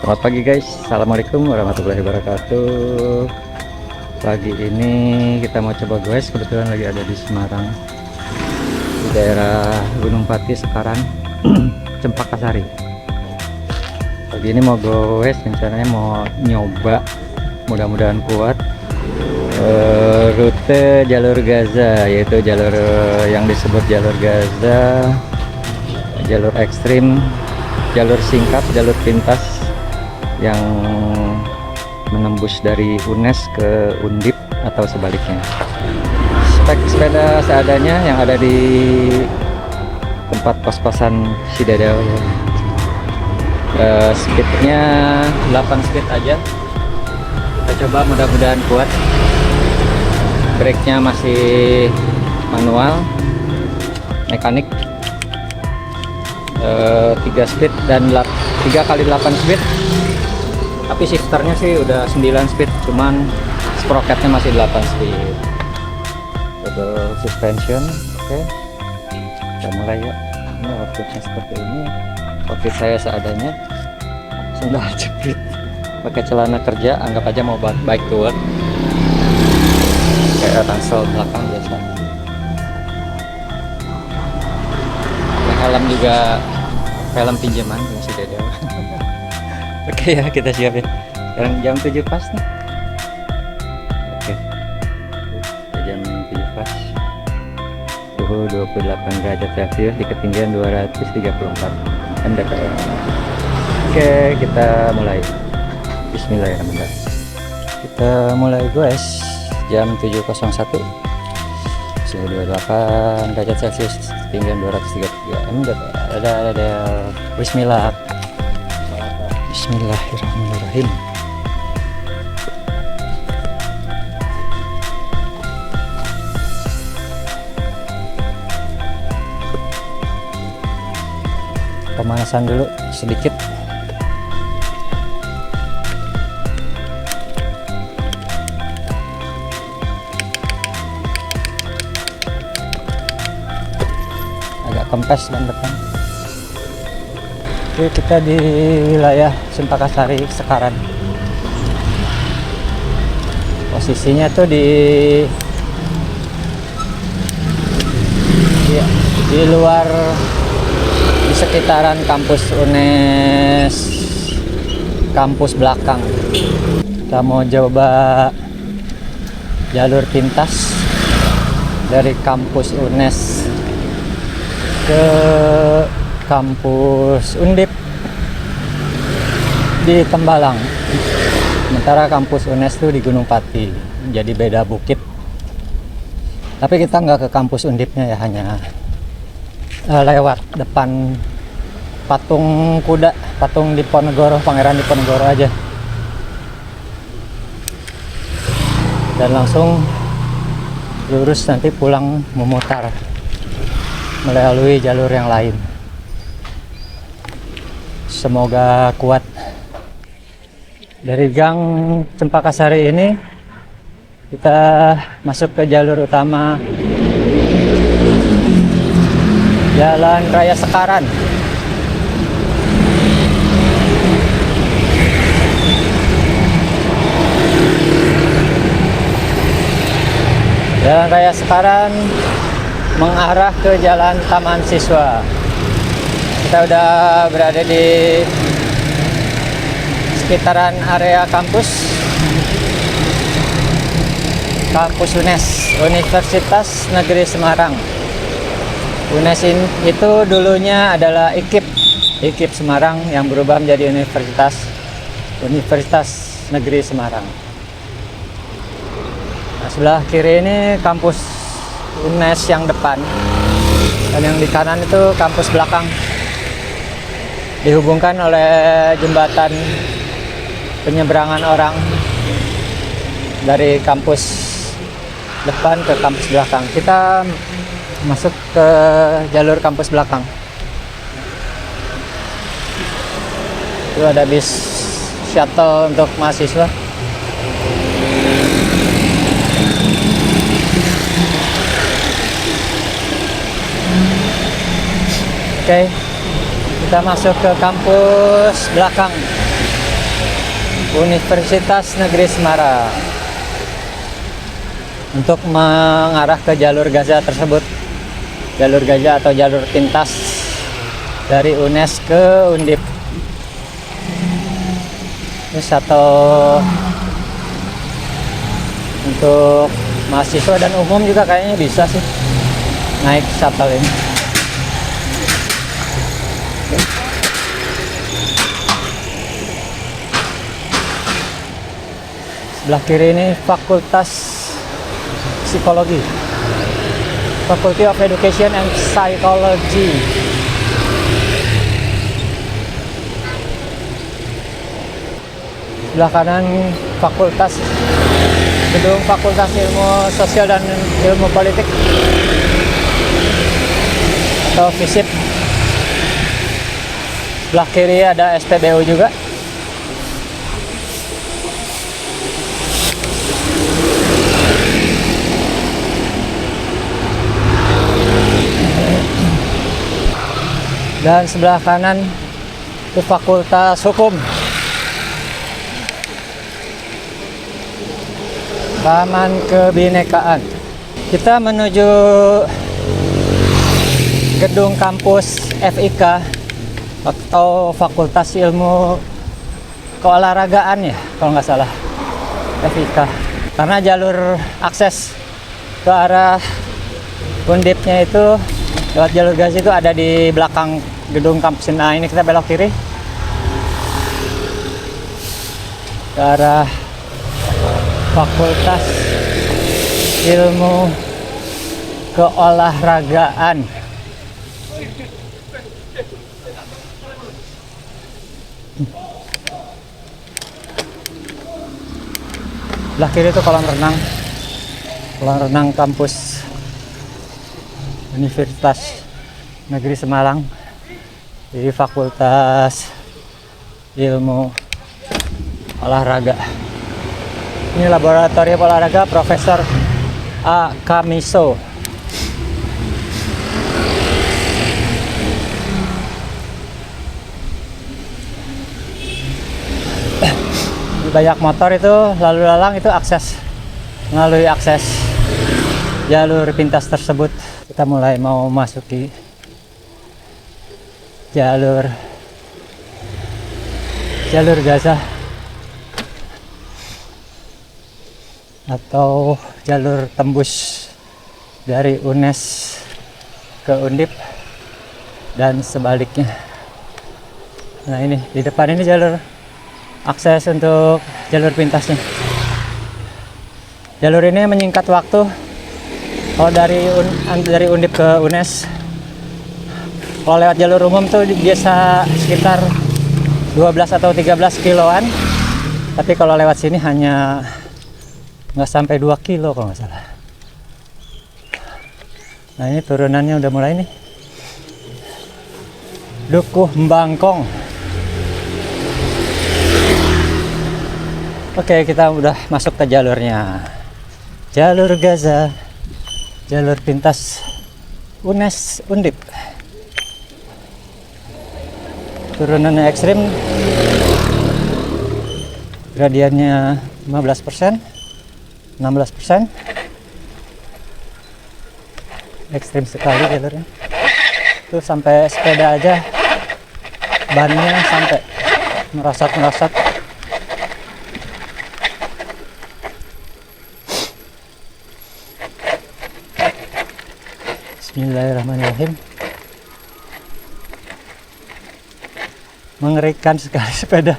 Selamat pagi guys, assalamualaikum warahmatullahi wabarakatuh. Pagi ini kita mau coba guys, kebetulan lagi ada di Semarang, di daerah Gunung Pati sekarang, Cempaka Sari. Pagi ini mau guys, rencananya mau nyoba, mudah-mudahan kuat, rute jalur Gaza, yaitu jalur yang disebut jalur Gaza, jalur ekstrim, jalur singkat, jalur pintas yang menembus dari UNES ke Undip atau sebaliknya. Spek sepeda seadanya yang ada di tempat kos-kosan Sidadau. Speednya 8 speed aja. Kita coba, mudah-mudahan kuat. Brake-nya masih manual, mekanik. 3 speed dan 3 kali 8 speed, tapi shifternya sih udah 9 speed, cuman sprocketnya masih 8 speed. Double suspension. Oke, kita mulai ya. Ini outfitnya seperti ini, outfit saya seadanya, sandal jepit, pakai celana kerja, anggap aja mau bike to work, kayak ransel belakang biasa. Helm juga helm pinjaman masih Sidadau. Oke ya, kita siap ya. Sekarang jam 7 pas nih. Oke, jam 7 pas. Suhu 28 derajat Celcius di ketinggian 234 mdpl. Oke, kita mulai. Bismillahirrahmanirrahim. Kita mulai guys. Jam 7.01. Suhu 28 derajat Celcius, ketinggian 233 mdpl. Bismillahirrahmanirrahim. Pemanasan dulu sedikit. Agak kempes ban depan. Oke, kita di wilayah Cempaka Sari sekarang. Posisinya tuh di luar, di sekitaran kampus UNES, kampus belakang. Kita mau coba jalur pintas dari kampus UNES ke kampus Undip di Tembalang. Sementara kampus UNES itu di Gunung Pati, jadi beda bukit. Tapi kita nggak ke kampus Undipnya ya, hanya lewat depan patung kuda, patung Diponegoro, Pangeran Diponegoro aja, dan langsung lurus nanti pulang memutar melalui jalur yang lain. Semoga kuat. Dari gang Cempaka Sari ini kita masuk ke jalur utama Jalan Raya Sekaran. Jalan Raya Sekaran mengarah ke Jalan Taman Siswa. Kita udah berada di sekitaran area kampus UNES, Universitas Negeri Semarang. UNES itu dulunya adalah IKIP Semarang yang berubah menjadi Universitas Negeri Semarang. Nah, sebelah kiri ini kampus UNES yang depan, dan yang di kanan itu kampus belakang, dihubungkan oleh jembatan penyeberangan orang dari kampus depan ke kampus belakang. Kita masuk ke jalur kampus belakang. Itu ada bis shuttle untuk mahasiswa. Oke, kita masuk ke kampus belakang. Universitas Negeri Semarang untuk mengarah ke jalur Gaza tersebut. Jalur Gaza atau jalur pintas dari UNES ke Undip. Ini shuttle untuk mahasiswa dan umum juga kayaknya bisa sih naik shuttle ini. Sebelah kiri ini Fakultas Psikologi, Faculty of Education and Psychology. Sebelah kanan gedung Fakultas Ilmu Sosial dan Ilmu Politik atau FISIP. Sebelah kiri ada SPBU juga. Dan sebelah kanan itu Fakultas Hukum, Taman Kebinekaan. Kita menuju gedung kampus FIK atau Fakultas Ilmu Keolahragaan ya, kalau nggak salah, FIK. Karena jalur akses ke arah Undipnya itu lewat jalur Gaza itu ada di belakang gedung kampus. Nah, ini kita belok kiri ke arah Fakultas Ilmu Keolahragaan. Sebelah kiri itu kolam renang kampus Universitas Negeri Semarang di Fakultas Ilmu Olahraga. Ini laboratorium olahraga Profesor A. Kamiso. Banyak motor itu lalu lalang, itu melalui akses jalur pintas tersebut. Kita mulai mau masuki jalur Gaza atau jalur tembus dari UNES ke Undip dan sebaliknya. Nah, ini di depan ini jalur akses untuk jalur pintasnya. Jalur ini menyingkat waktu. Kalau dari Undip ke UNES, kalau lewat jalur umum tuh biasa sekitar 12 atau 13 kiloan. Tapi kalau lewat sini hanya nggak sampai 2 kilo kalau nggak salah. Nah, ini turunannya udah mulai nih. Dukuh Mbangkong. Oke, kita udah masuk ke jalurnya. Jalur Gaza, jalur pintas UNES Undip. Turunannya ekstrim, gradiennya 15%, 16%. Ekstrim sekali jalurnya. Tuh sampai sepeda aja bannya sampai merosot. Bismillahirrahmanirrahim. Mengerikan sekali sepeda.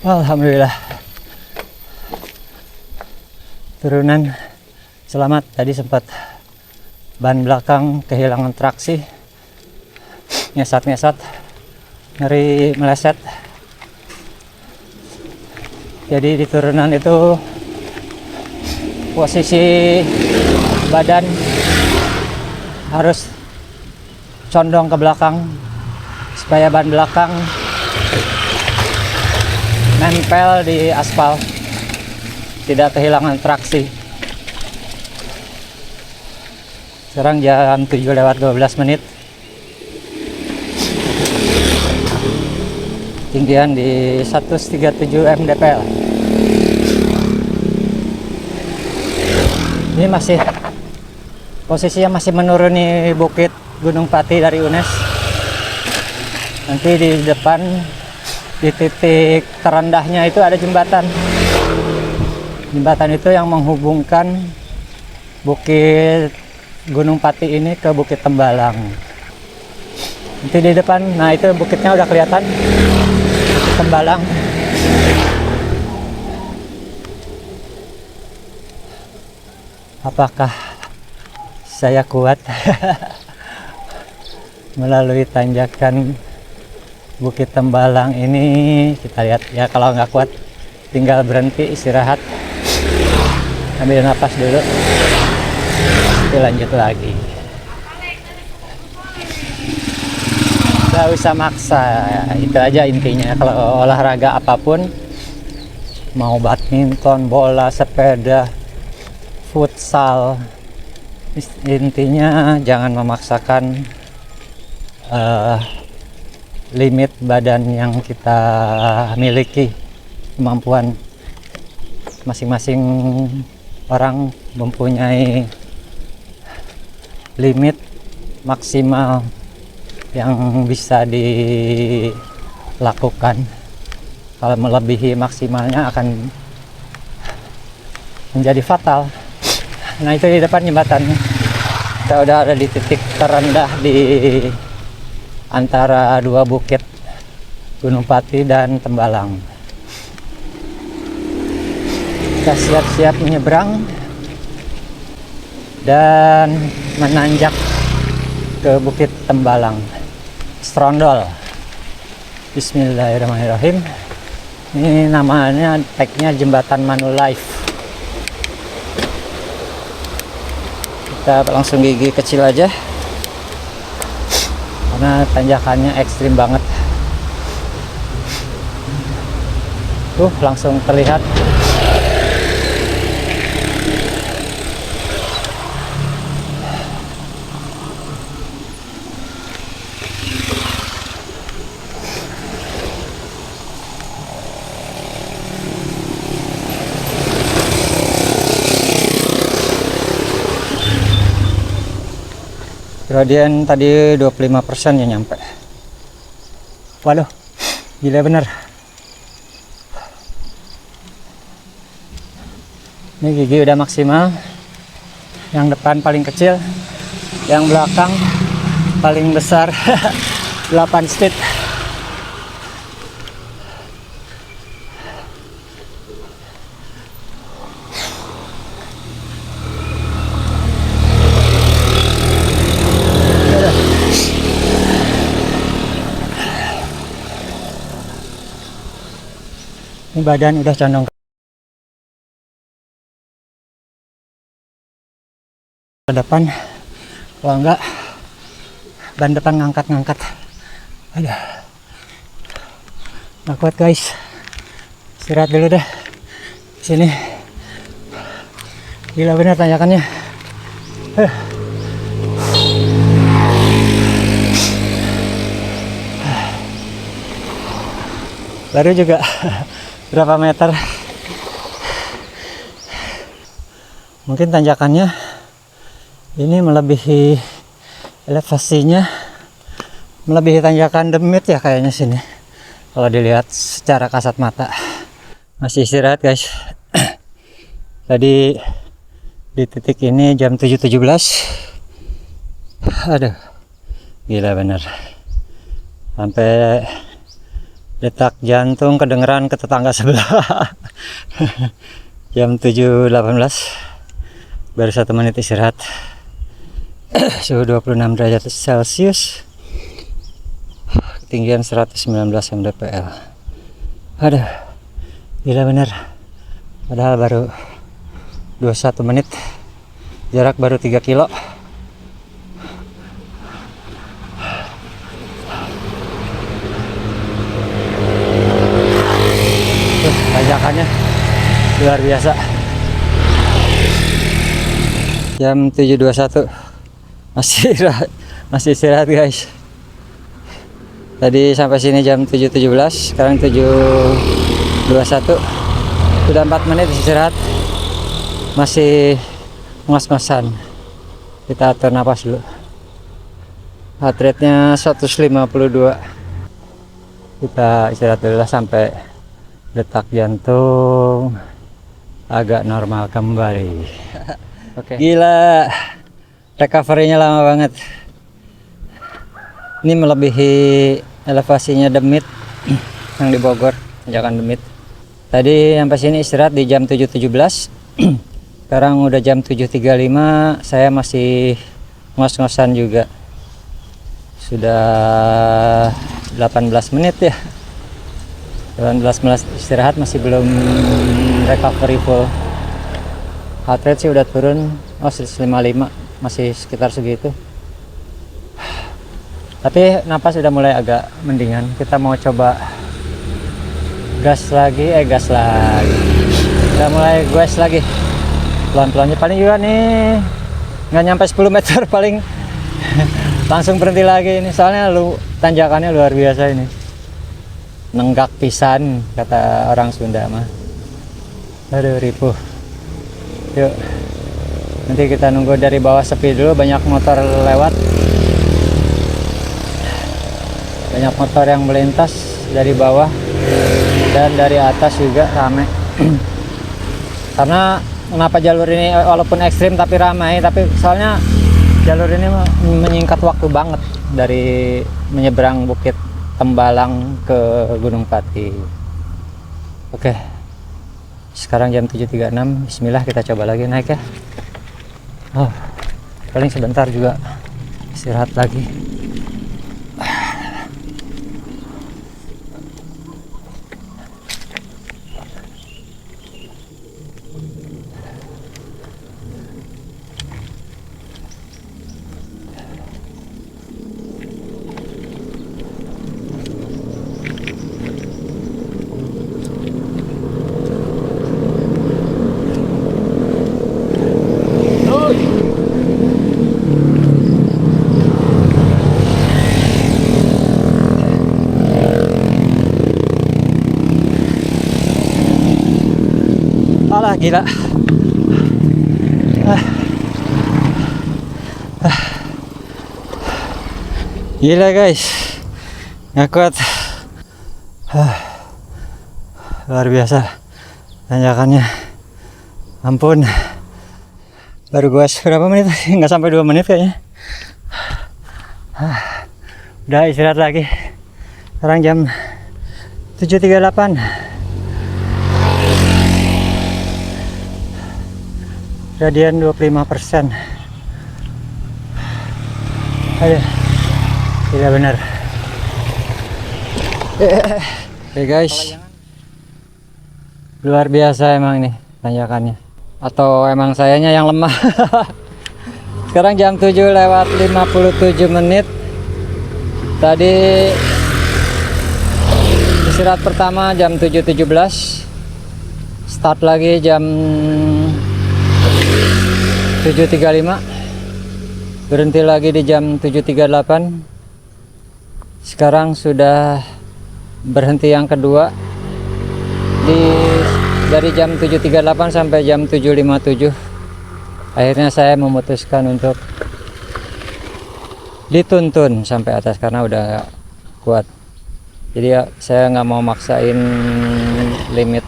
Alhamdulillah. Turunan selamat. Tadi sempat ban belakang kehilangan traksi, ngesat, ngeri meleset. Jadi di turunan itu posisi badan harus condong ke belakang supaya ban belakang nempel di aspal, tidak kehilangan traksi. Sekarang jam 7:12. Ketinggian di 137 mdpl. Ini masih posisinya masih menuruni bukit Gunung Pati dari UNES. Nanti di depan di titik terendahnya itu ada jembatan. Jembatan itu yang menghubungkan bukit Gunung Pati ini ke Bukit Tembalang. Nanti di depan, nah itu bukitnya udah kelihatan, Bukit Tembalang. Apakah saya kuat melalui tanjakan Bukit Tembalang ini? Kita lihat ya, kalau nggak kuat tinggal berhenti istirahat, ambil napas dulu, nanti lanjut lagi. Nggak usah maksa, itu aja intinya. Kalau olahraga apapun, mau badminton, bola, sepeda, futsal, intinya jangan memaksakan limit badan yang kita miliki. Kemampuan masing-masing orang mempunyai limit maksimal yang bisa dilakukan. Kalau melebihi maksimalnya akan menjadi fatal. Nah itu di depan jembatan, kita udah ada di titik terendah di antara dua bukit Gunung Pati dan Tembalang. Kita siap-siap menyeberang dan menanjak ke Bukit Tembalang. Strondol. Bismillahirrahmanirrahim. Ini namanya, tagnya Jembatan Manulife. Kita langsung gigi kecil aja karena tanjakannya ekstrim banget. Langsung terlihat gradien tadi 25% ya nyampe. Waduh, gila bener. Ini gigi udah maksimal. Yang depan paling kecil, yang belakang paling besar. 8 speed. Ini badan udah condong ke depan, kalau enggak ban depan ngangkat-ngangkat. Aduh, nggak kuat guys, istirahat dulu dah sini. Gila bener tanjakannya. Baru juga berapa meter, mungkin tanjakannya ini melebihi elevasinya, melebihi tanjakan Demit ya kayaknya sini kalau dilihat secara kasat mata. Masih istirahat guys. Tadi di titik ini jam 7.17. Aduh, gila bener, sampai detak jantung kedengeran ke tetangga sebelah. Jam 7.18, baru 1 menit istirahat. Suhu 26 derajat Celcius, ketinggian 119 mdpl. Aduh, gila bener. Padahal baru 21 menit, jarak baru 3 kilo. tanjakannya luar biasa. Jam 7.21 masih istirahat guys. Tadi sampai sini jam 7.17, sekarang 7.21, sudah 4 menit istirahat, masih ngos-ngosan. Kita atur napas dulu. Heart rate-nya 152. Kita istirahat dulu lah sampai detak jantung agak normal kembali. Oke. Gila, recovery-nya lama banget. Ini melebihi elevasinya Demit yang di Bogor, tanjakan Demit. Tadi sampai sini istirahat di jam 7.17. Sekarang udah jam 7.35, saya masih ngos-ngosan juga. Sudah 18 menit ya. 18 menit istirahat, masih belum recovery full. Heart rate sih udah turun, 155, masih sekitar segitu. Tapi napas udah mulai agak mendingan. Kita mau coba gas lagi. Udah mulai gas lagi. Pelan-pelannya paling juga nih nggak nyampe 10 meter paling langsung berhenti lagi ini. Soalnya tanjakannya luar biasa ini. Nenggak pisan kata orang Sunda mah. Aduh ripuh. Yuk. Nanti kita nunggu dari bawah sepi dulu, banyak motor lewat. Banyak motor yang melintas dari bawah dan dari atas juga rame. Karena kenapa jalur ini walaupun ekstrim tapi ramai, tapi soalnya jalur ini menyingkat waktu banget dari menyeberang Bukit Tembalang ke Gunung Pati. Oke, sekarang jam 7.36. Bismillah, kita coba lagi naik ya. Paling sebentar juga istirahat lagi. Alah gila. Gila guys, nggak kuat. Luar biasa tanjakannya, ampun. Baru gua berapa menit, nggak sampai 2 menit kayaknya. Udah istirahat lagi. Sekarang jam 7.38. Radian 25%. Aduh, tidak benar. Oke guys, luar biasa emang nih tanjakannya. Atau emang sayanya yang lemah. Sekarang jam 7.57 menit. Tadi istirahat pertama jam 7.17. Start lagi jam 7.35, berhenti lagi di jam 7.38. Sekarang sudah berhenti yang kedua dari jam 7.38 sampai jam 7.57. Akhirnya saya memutuskan untuk dituntun sampai atas karena udah gak kuat. Jadi ya, saya nggak mau maksain limit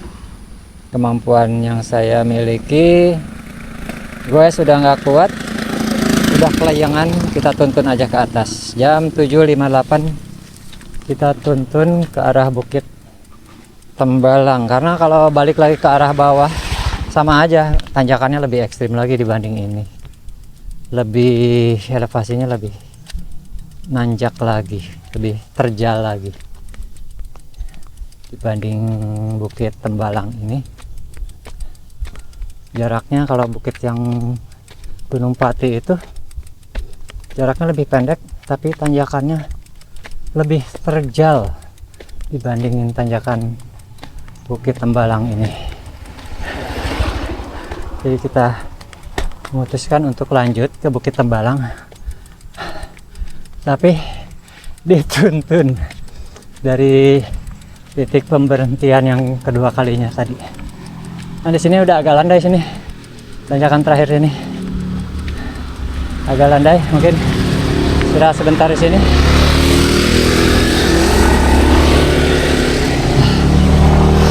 kemampuan yang saya miliki. Gue sudah nggak kuat, udah kelayangan, kita tuntun aja ke atas. Jam 7.58 kita tuntun ke arah Bukit Tembalang, karena kalau balik lagi ke arah bawah sama aja, tanjakannya lebih ekstrim lagi dibanding ini. Lebih elevasinya lebih nanjak lagi, lebih terjal lagi dibanding Bukit Tembalang ini. Jaraknya kalau bukit yang Gunung Pati itu jaraknya lebih pendek, tapi tanjakannya lebih terjal dibandingin tanjakan Bukit Tembalang ini. Jadi kita memutuskan untuk lanjut ke Bukit Tembalang, tapi dituntun dari titik pemberhentian yang kedua kalinya tadi. Nah, di sini udah agak landai sini. Tanjakan terakhir ini agak landai, mungkin sudah sebentar di sini.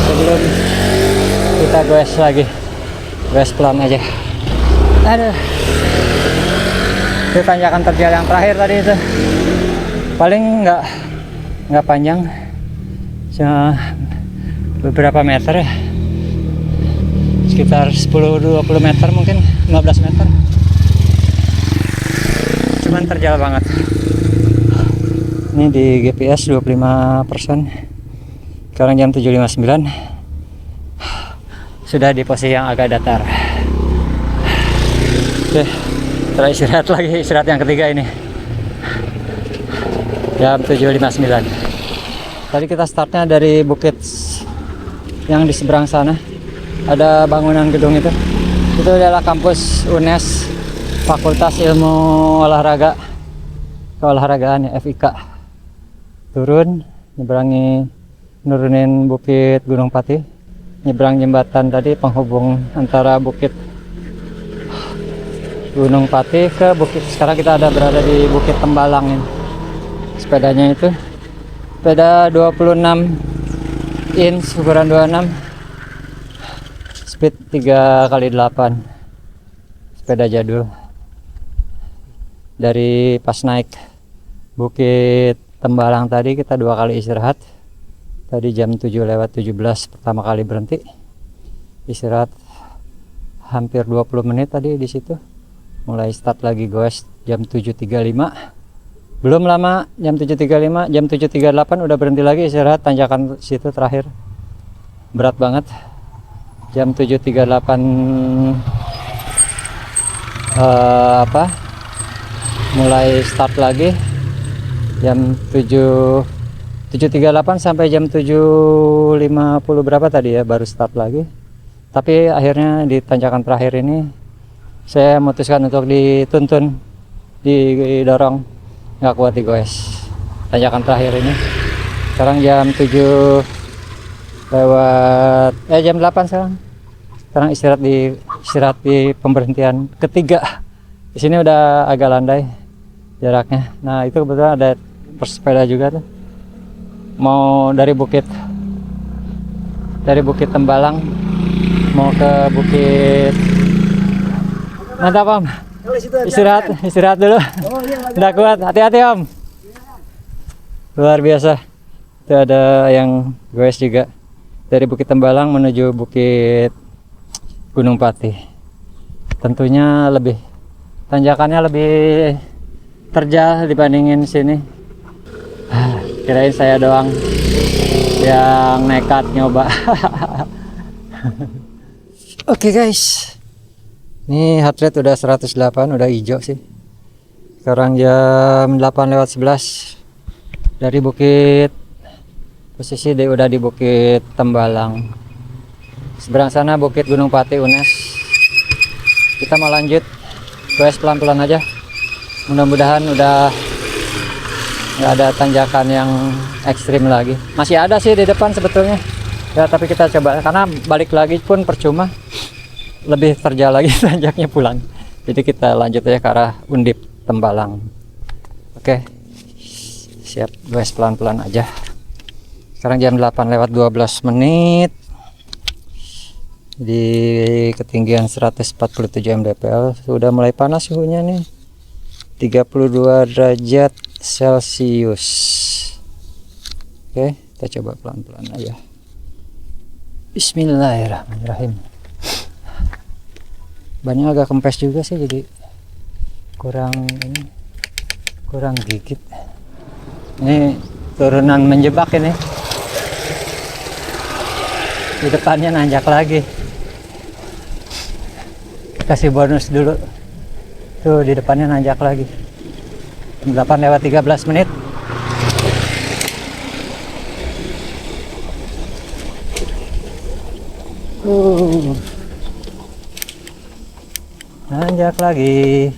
Sebelum kita goes lagi, goes pelan aja. Aduh, itu tanjakan terjal yang terakhir tadi itu. Paling nggak panjang, cuma beberapa meter ya, sekitar 10-20 meter, mungkin 15 meter. Cuman terjal banget. Ini di GPS 25%. Sekarang jam 7.59. Sudah di posisi yang agak datar. Oke, kita istirahat lagi, istirahat yang ketiga ini. Jam 7.59. Tadi kita startnya dari bukit yang di seberang sana. Ada bangunan gedung itu. Itu adalah kampus UNES, Fakultas Ilmu Olahraga Keolahragaan ya, FIK. Turun, nurunin bukit Gunung Pati, nyebrang jembatan tadi penghubung antara bukit Gunung Pati ke bukit. Sekarang kita berada di Bukit Tembalang ini. Sepedanya itu sepeda 26 inch, ukuran 26, speed 3x8, sepeda jadul. Dari pas naik Bukit Tembalang tadi kita 2 kali istirahat. Tadi jam 7:17 pertama kali berhenti, istirahat hampir 20 menit tadi di situ. Mulai start lagi goes jam 7.35. Belum lama, jam 7.35, jam 7.38 udah berhenti lagi istirahat. Tanjakan situ terakhir berat banget. Jam 7.38 mulai start lagi. Jam 7.38 sampai jam 7.50 berapa tadi ya, baru start lagi. Tapi akhirnya di tanjakan terakhir ini saya memutuskan untuk dituntun, didorong, nggak kuat digoes. Tanjakan terakhir ini sekarang jam 7 lewat jam 8 sekarang istirahat di pemberhentian ketiga. Di sini udah agak landai jaraknya. Nah, itu kebetulan ada pesepeda juga tuh, mau dari bukit Tembalang mau ke bukit. Mantap Om, istirahat dulu. Udah kuat, hati-hati Om. Luar biasa. Itu ada yang goes juga dari Bukit Tembalang menuju Bukit Gunung Pati. Tentunya tanjakannya lebih terjal dibandingin sini. Kirain saya doang yang nekat nyoba. Oke guys, ini heart rate udah 108, udah hijau sih. Sekarang jam 8:11 dari bukit, posisi udah di Bukit Tembalang. Seberang sana Bukit Gunung Pati UNES. Kita mau lanjut goes pelan-pelan aja. Mudah-mudahan udah nggak ada tanjakan yang ekstrim lagi. Masih ada sih di depan sebetulnya ya, tapi kita coba, karena balik lagi pun percuma, lebih terjal lagi tanjaknya pulang. Jadi kita lanjut aja ke arah Undip Tembalang. Oke, siap, goes pelan-pelan aja. Sekarang jam 8:12 di ketinggian 147 mdpl. Sudah mulai panas suhunya nih, 32 derajat Celcius. Oke, kita coba pelan-pelan aja. Bismillahirrahmanirrahim. Bannya agak kempes juga sih, jadi kurang gigit. Ini turunan menjebak ini. Di depannya nanjak lagi. Kasih bonus dulu. Tuh di depannya nanjak lagi. 8:13. Nanjak lagi.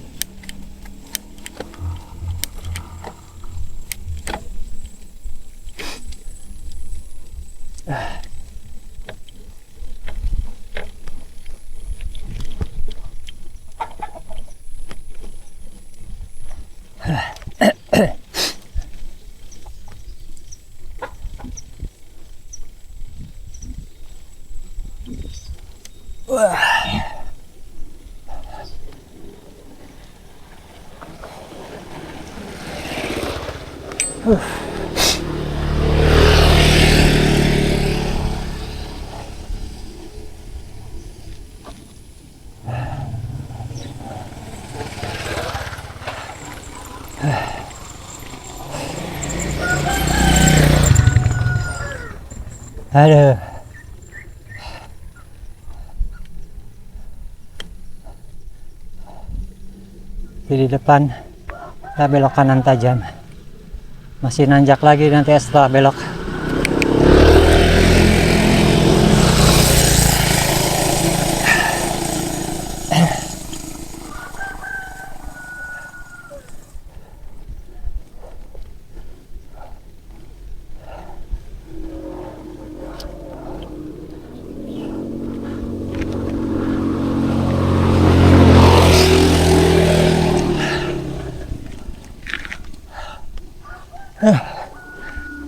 Aduh. Di depan kita belok kanan tajam. Masih nanjak lagi nanti setelah belok.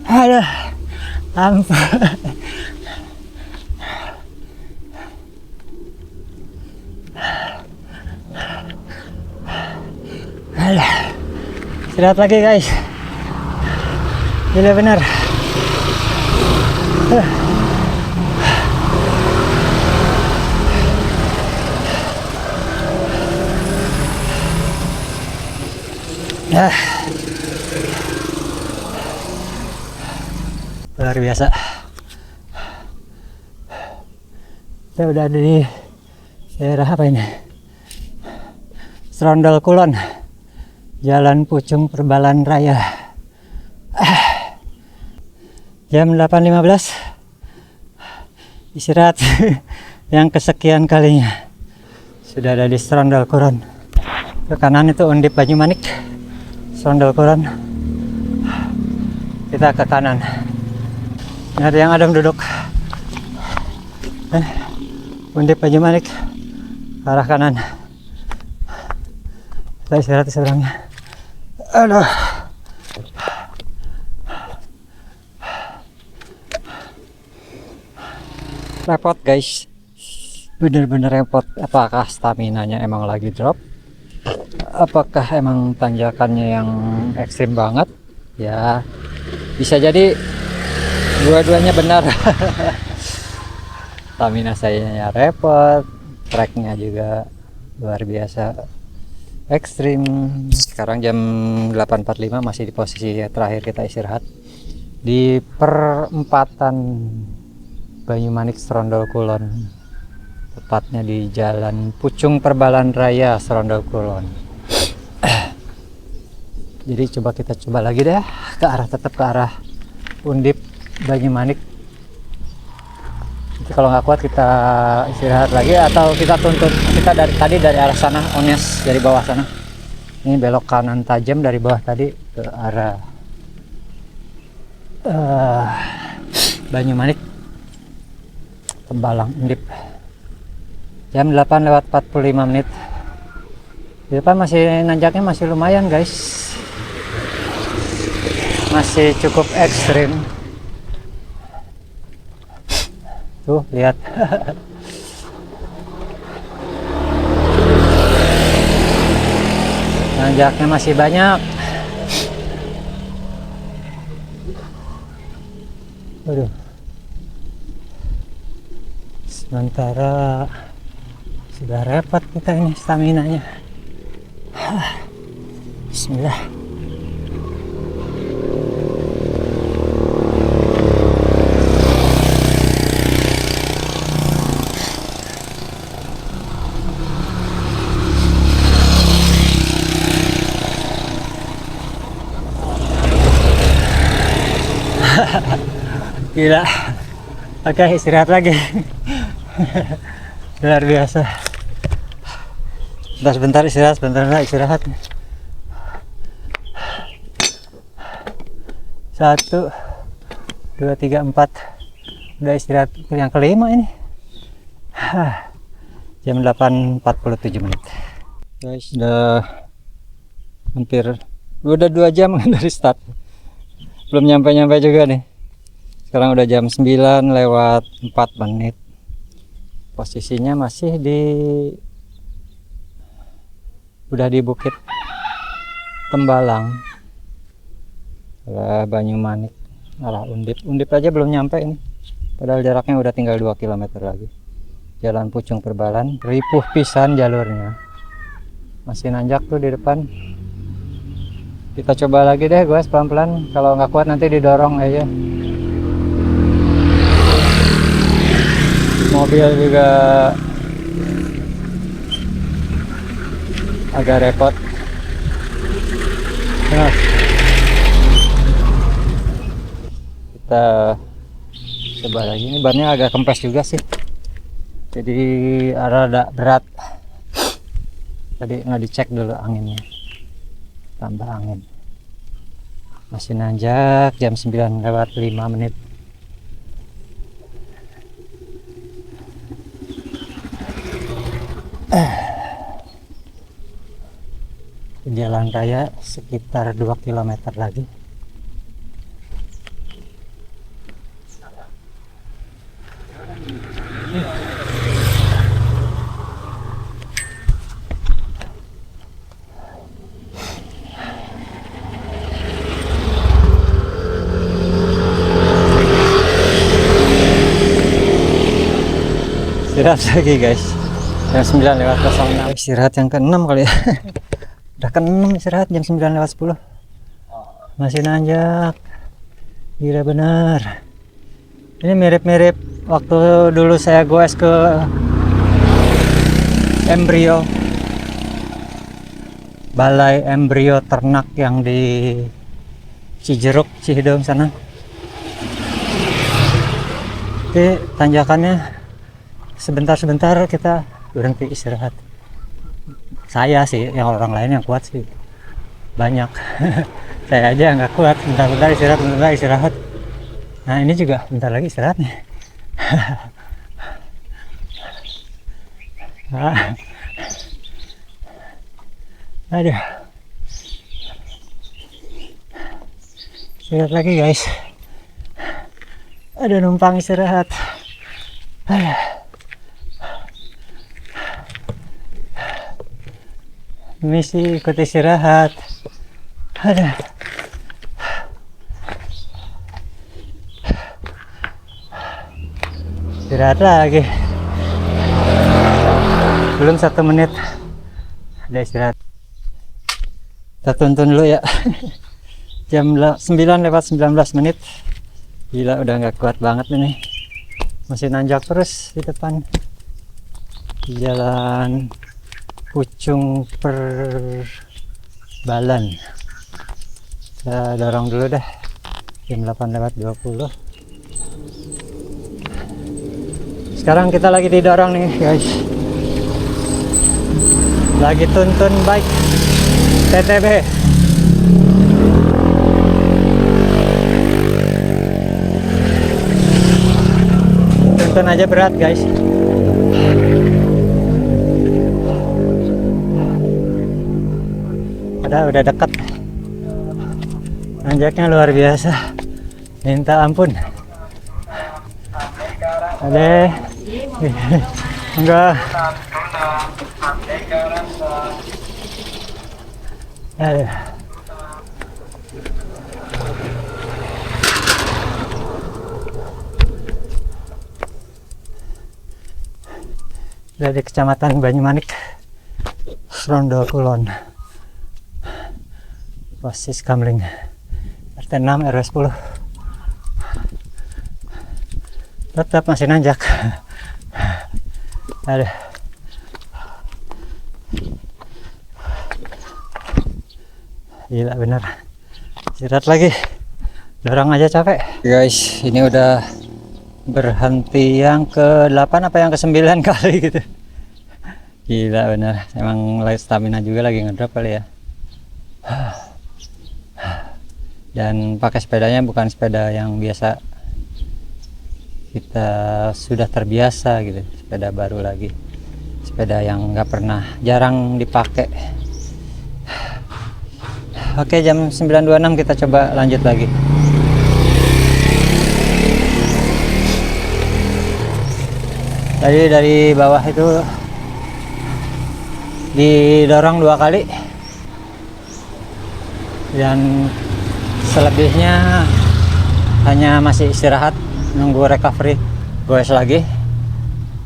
Aduh, ampun. Aduh, istirahat lagi guys. Gila bener. Luar biasa. Kita udah ada di daerah apa ini? Serondol Kulon, Jalan Pucung Perbalan Raya. Jam 8.15 istirahat yang kesekian kalinya. Sudah ada di Serondol Kulon. Ke kanan itu Undip Banyumanik, Serondol Kulon. Kita ke kanan. Ada yang Adam duduk. Undip Banyumanik ke arah kanan. Kita istirahat di seberangnya. Aduh. Repot guys. Bener-bener repot. Apakah staminanya emang lagi drop? Apakah emang tanjakannya yang ekstrim banget? Ya, bisa jadi dua-duanya benar. Stamina saya repot, treknya juga luar biasa ekstrim. Sekarang jam 8.45 masih di posisi terakhir kita istirahat di perempatan Banyumanik Serondol Kulon, tepatnya di Jalan Pucung Perbalan Raya Serondol Kulon. Jadi kita coba lagi deh tetap ke arah Undip Banyumanik. Nanti kalau nggak kuat kita istirahat lagi atau kita tuntut. Kita dari arah sana, Ones dari bawah sana. Ini belok kanan tajam dari bawah tadi ke arah Banyumanik, Tembalang, Undip. Jam 8:45. Di depan masih nanjaknya masih lumayan guys. Masih cukup ekstrim. Tuh, lihat. Nanjaknya masih banyak. Waduh. Sementara sudah repot kita ini staminanya. Bismillah. Gila. Oke, istirahat lagi. Luar biasa. Sebentar istirahat, sebentar istirahat. 1, 2, 3, 4. Udah istirahat yang kelima ini. Jam 8.47 menit. Guys, udah udah 2 jam dari start. Belum nyampe-nyampe juga nih. Sekarang udah jam 9:04. Posisinya masih udah di Bukit Tembalang, Banyumanik, Undip aja belum nyampe ini. Padahal jaraknya udah tinggal 2 km lagi. Jalan Pucung Perbalan, ripuh pisan jalurnya. Masih nanjak tuh di depan. Kita coba lagi deh guys, pelan-pelan. Kalau nggak kuat nanti didorong aja. Mobil juga agak repot. Nah, kita coba lagi. Ini bannya agak kempes juga sih, jadi rada berat. Tadi nggak dicek dulu anginnya, tambah angin. Masih nanjak, jam 9:05. Jalan raya sekitar 2 km lagi. Istirahat lagi guys, jam 9:06. Istirahat yang ke-6 kali ya. Udah ke-6 istirahat jam 9:10. Masih nanjak. Gila bener. Ini mirip-mirip waktu dulu saya goes ke embrio, balai embrio ternak yang di Cijeruk, Cihideng sana. Jadi tanjakannya sebentar-sebentar kita berhenti istirahat. Saya sih, yang orang lain yang kuat sih banyak. Saya aja nggak kuat, bentar-bentar istirahat. Nah ini juga bentar lagi istirahat nih. Aduh, istirahat lagi guys. Ada numpang istirahat. Misi ikut istirahat. Ada. Istirahat lagi. Belum 1 menit. Ada istirahat. Kita tonton dulu ya. Jam 9:19. Gila udah nggak kuat banget ini. Masih nanjak terus di depan. Di jalan Pucung Perbalan. Kita dorong dulu dah. Jam 8:20. Sekarang kita lagi didorong nih guys. Lagi tuntun bike TTB. Tuntun aja berat guys. Udah dekat. Nanjaknya luar biasa. Minta ampun. Ada. Enggak. Aduh. Dari Kecamatan Banyumanik, Rondo Kulon. Basis Kamling, RT 6 RW 10. Tetap masih nanjak. Aduh. Gila bener. Istirahat lagi. Dorong aja capek. Guys, ini udah berhenti yang ke-8 apa yang ke-9 kali gitu. Gila bener, emang stamina juga lagi ngedrop kali ya. Dan pakai sepedanya bukan sepeda yang biasa, kita sudah terbiasa gitu, sepeda baru lagi, sepeda yang nggak pernah, jarang dipakai. Oke, jam 9.26 kita coba lanjut lagi. Tadi dari bawah itu didorong 2 kali, dan selebihnya hanya masih istirahat nunggu recovery, goes lagi.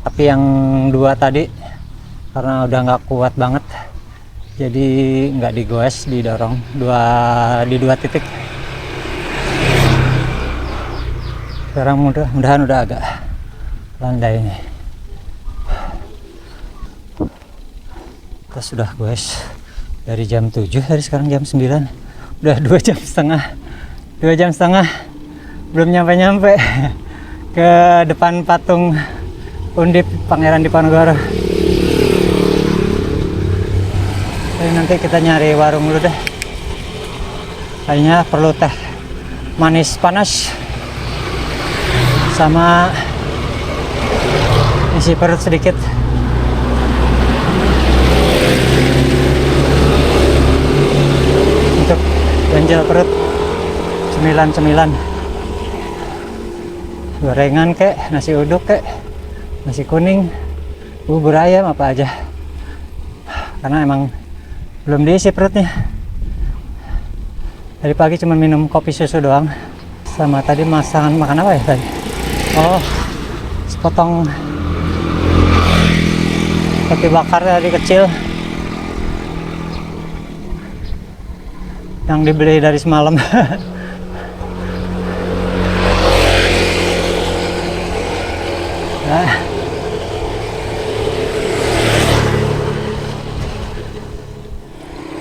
Tapi yang 2 tadi karena udah nggak kuat banget, jadi nggak digoes, didorong di 2 titik. Sekarang mudah-mudahan udah agak landai nih. Kita sudah goes dari jam 7, dari sekarang jam 9, udah 2 jam setengah belum nyampe ke depan patung Undip Pangeran Diponegoro. Jadi nanti kita nyari warung dulu deh, kayaknya perlu teh manis panas sama isi perut sedikit. Untuk ganjel perut cemilan gorengan kek, nasi uduk kek, nasi kuning, bubur ayam, apa aja, karena emang belum diisi perutnya. Tadi pagi cuma minum kopi susu doang, sama tadi makan apa ya tadi, oh sepotong roti bakar tadi kecil yang dibeli dari semalam. Nah,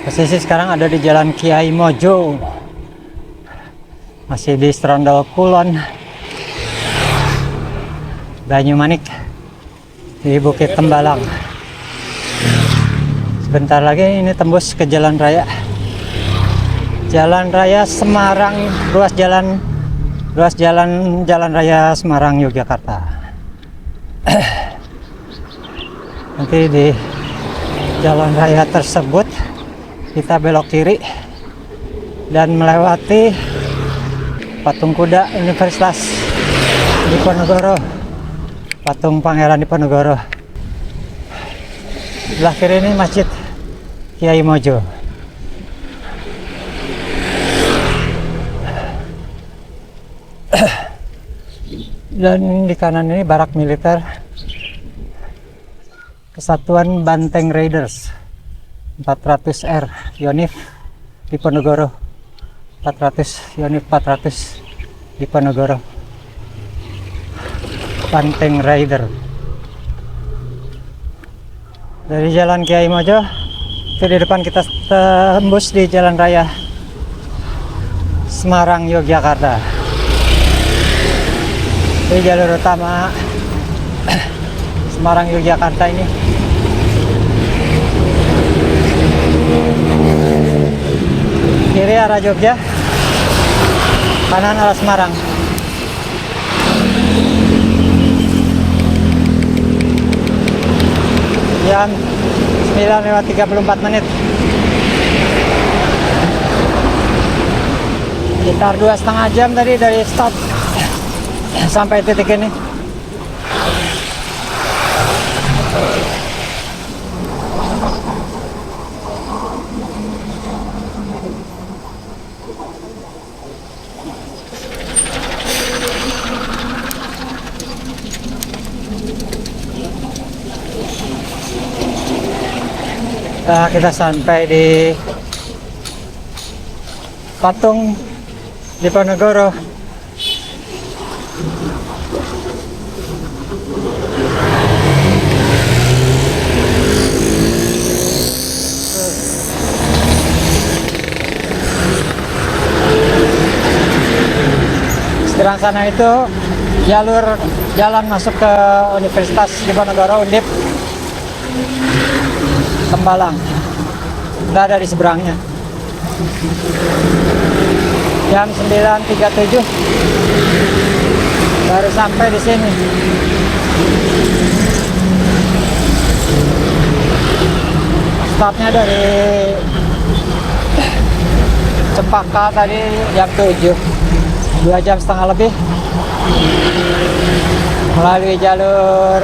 posisi sekarang ada di Jalan Kiai Mojo, masih di Strondol Kulon, Banyumanik, di Bukit Tembalang. Sebentar lagi ini tembus ke Jalan Raya Semarang, ruas jalan raya Semarang Yogyakarta. Nanti di jalan raya tersebut kita belok kiri dan melewati patung kuda Universitas Diponegoro, patung Pangeran Diponegoro. Sebelah kiri ini Masjid Kiai Mojo. Dan di kanan ini barak militer Kesatuan Banteng Raiders 400R Yonif Diponegoro, 400 Yonif 400 Diponegoro, Banteng Raider. Dari Jalan Kiai Mojo itu di depan kita tembus di Jalan Raya Semarang Yogyakarta. Di jalur utama Semarang Yogyakarta ini kiri arah Jogja, kanan arah Semarang. Jam 9:34. Sekitar 2,5 jam tadi dari start sampai titik ini. Nah, kita sampai di patung Diponegoro. Seberang sana itu jalur jalan masuk ke Universitas Diponegoro Undip Tembalang. Udah ada di seberangnya. Jam 9.37 baru sampai di sini. Startnya dari Cempaka tadi jam 7, 2,5 jam lebih melalui jalur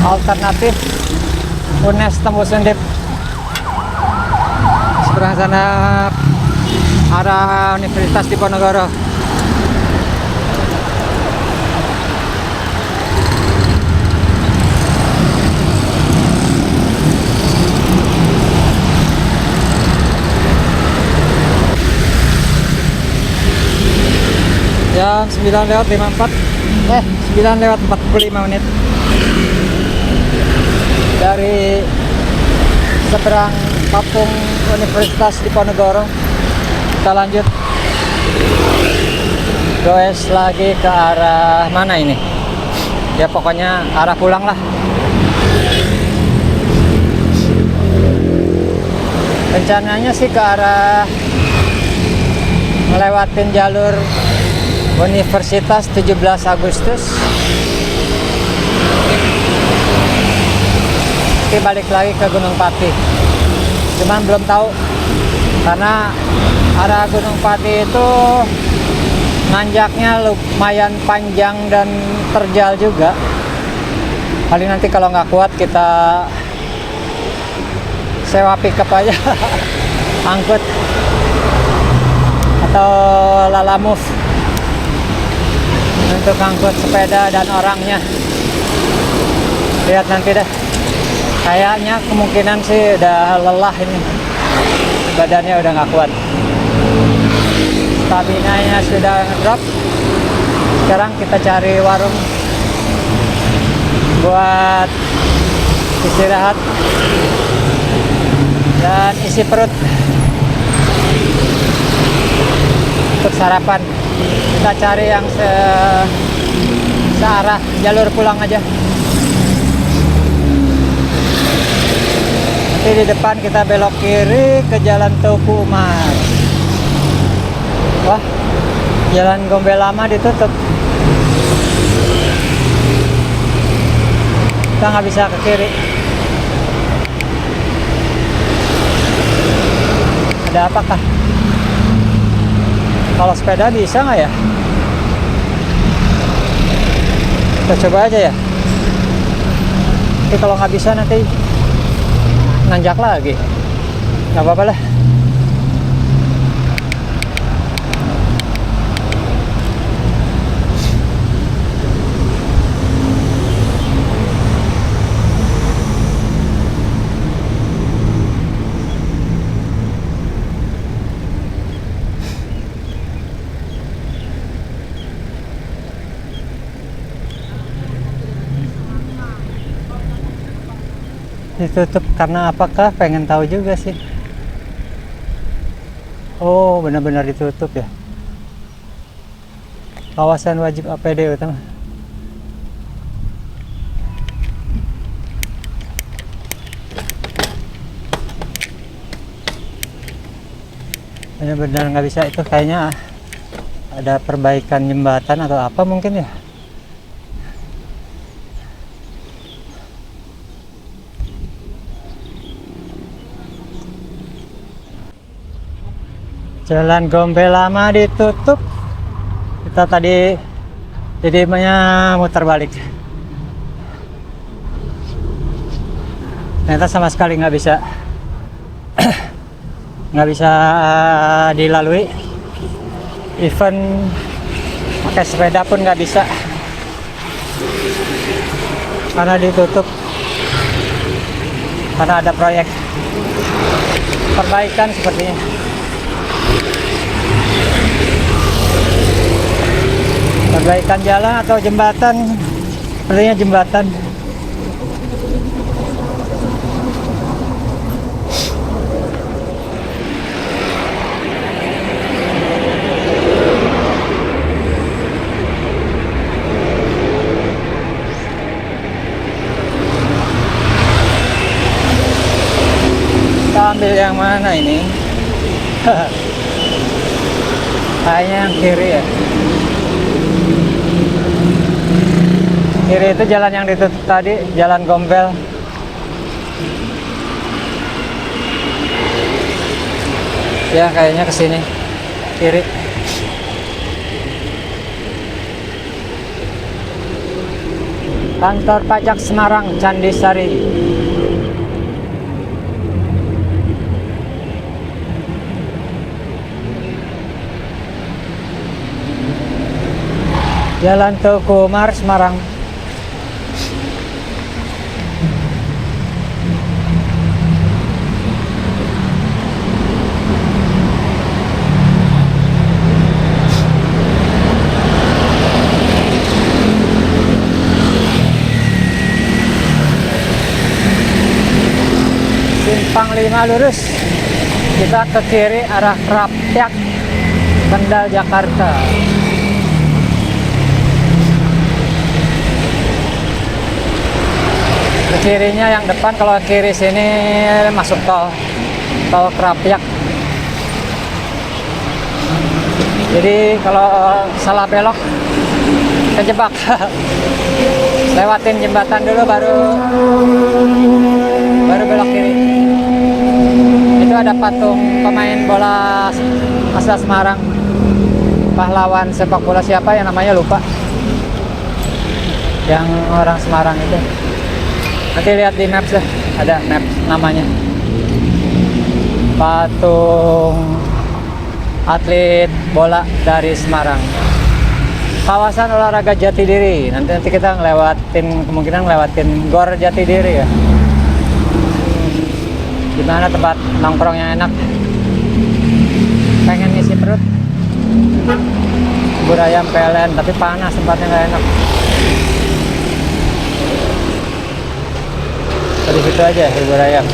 alternatif UNES tembus Undip. Seberang sana arah Universitas Diponegoro. Jam 9:54, 9:45 dari seberang Papung Universitas Diponegoro. Kita lanjut goes lagi ke arah mana ini ya, pokoknya arah pulang lah. Rencananya sih ke arah melewatin jalur Universitas 17 Agustus, nanti balik lagi ke Gunung Pati. Cuman belum tahu karena arah Gunung Pati itu nanjaknya lumayan panjang dan terjal juga. Paling nanti kalau nggak kuat kita sewa pickup aja angkut atau lalamove untuk angkut sepeda dan orangnya. Lihat nanti deh. Kayaknya kemungkinan sih udah lelah ini, badannya udah nggak kuat, stamina-nya sudah ngedrop. Sekarang kita cari warung buat istirahat dan isi perut untuk sarapan. Kita cari yang searah jalur pulang aja. Nanti di depan kita belok kiri ke Jalan Teuku Umar. Wah, Jalan Gombel Lama ditutup. Kita nggak bisa ke kiri. Ada apakah? Kalau sepeda bisa nggak ya? Kita coba aja ya. Tapi kalau nggak bisa nanti nanjak lagi. Nggak apa-apa lah. Ditutup karena apakah? Pengen tahu juga sih. Oh, benar-benar ditutup ya. Kawasan wajib APD utama. Benar-benar nggak bisa, itu kayaknya ada perbaikan jembatan atau apa mungkin ya. Jalan Gombel Lama ditutup. Kita tadi jadi muter balik. Ternyata sama sekali nggak bisa dilalui. Even pakai sepeda pun nggak bisa karena ditutup, karena ada proyek perbaikan sepertinya. Perbaikan jalan atau jembatan, sepertinya jembatan. ambil yang mana ini? Kayaknya yang kiri ya. Kiri itu jalan yang ditutup tadi, jalan Gombel. Ya kayaknya ke sini, kiri. Kantor Pajak Semarang, Candisari. Jalan Tuku Umar, Semarang. Simpang 5 lurus. Kita ke kiri arah Krapyak, Kendal, Jakarta. Ke kirinya yang depan, kalau kiri sini masuk tol Krapyak. Jadi kalau salah belok kejebak. Lewatin jembatan dulu baru belok kiri. Itu ada patung pemain bola asal Semarang, pahlawan sepak bola siapa yang namanya lupa, yang orang Semarang itu. Nanti lihat di maps deh, ada maps namanya. Patung atlet bola dari Semarang. Kawasan olahraga Jatidiri. Nanti kita kemungkinan ngelewatin Gor Jatidiri ya. Gimana tempat nongkrong yang enak? Pengen ngisi perut. Bubur ayam PLN, tapi panas, tempatnya nggak enak. Di situ aja bubur ayam.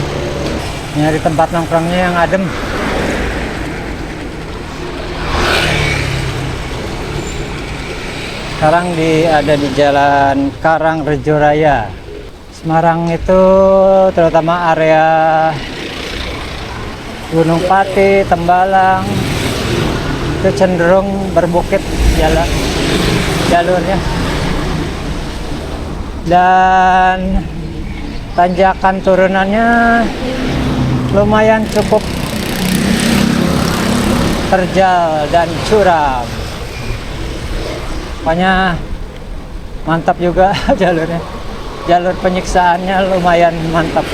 Nyari tempat nongkrongnya yang adem. Sekarang ada di Jalan Karangrejo Raya. Semarang itu terutama area Gunung Pati, Tembalang itu cenderung berbukit jalurnya. Dan tanjakan turunannya lumayan cukup terjal dan curam. Pokoknya mantap juga jalurnya. Jalur penyiksaannya lumayan mantap.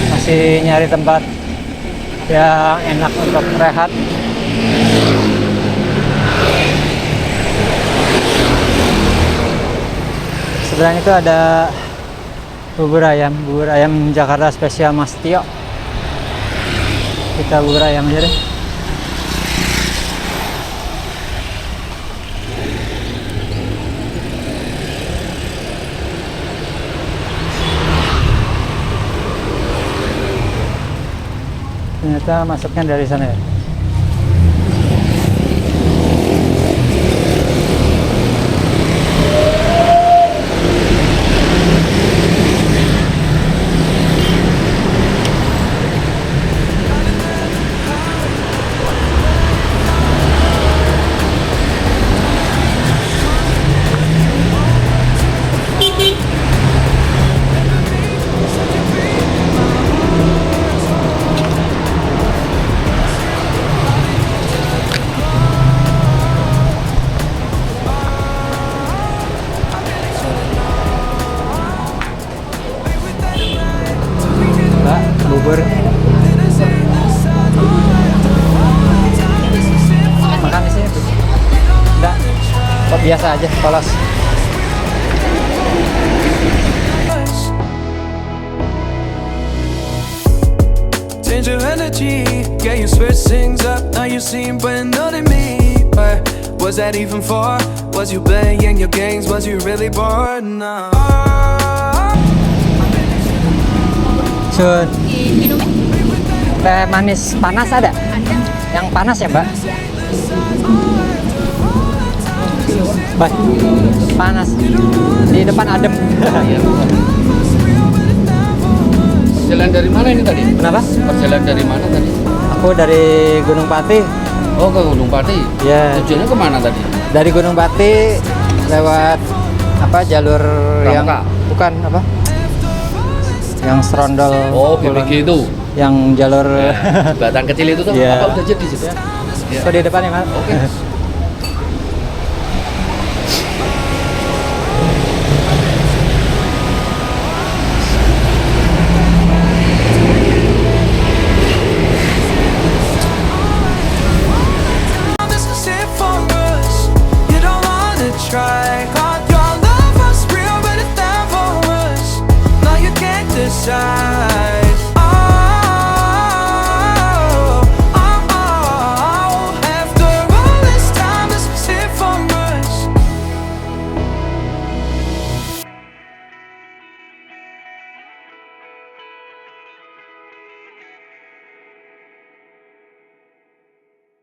Masih nyari tempat yang enak untuk rehat. Sebenarnya itu ada bubur ayam Jakarta spesial Mas Tio. Kita bubur ayam aja deh. Ternyata masuknya dari sana ya. Bubur makan di sini tuh. Enggak, kok biasa aja, polos. Change your energy, yeah, you switch things up. Now you seem brand new to me. But was that even for? Was you playing your games? Was you really bored? No. Sun. Teh manis panas ada? Yang panas ya, Mbak? Baik. Panas. Di depan adem. Perjalanan dari mana ini tadi? Kenapa? Perjalanan dari mana tadi? Aku dari Gunung Pati. Oh, ke Gunung Pati. Ya, Tujuannya kemana tadi? dari Gunung Pati lewat apa jalur yang Pramuka? bukan apa? Yang serondol. Oh, BPG itu. Yang jalur Batang kecil itu tuh. Iya. Apa udah jadi situ? Iya. kok di depan ya, Mas? Oke. This is it for us. You don't wanna try. Your love was real, but it's not for us. Now you can't decide.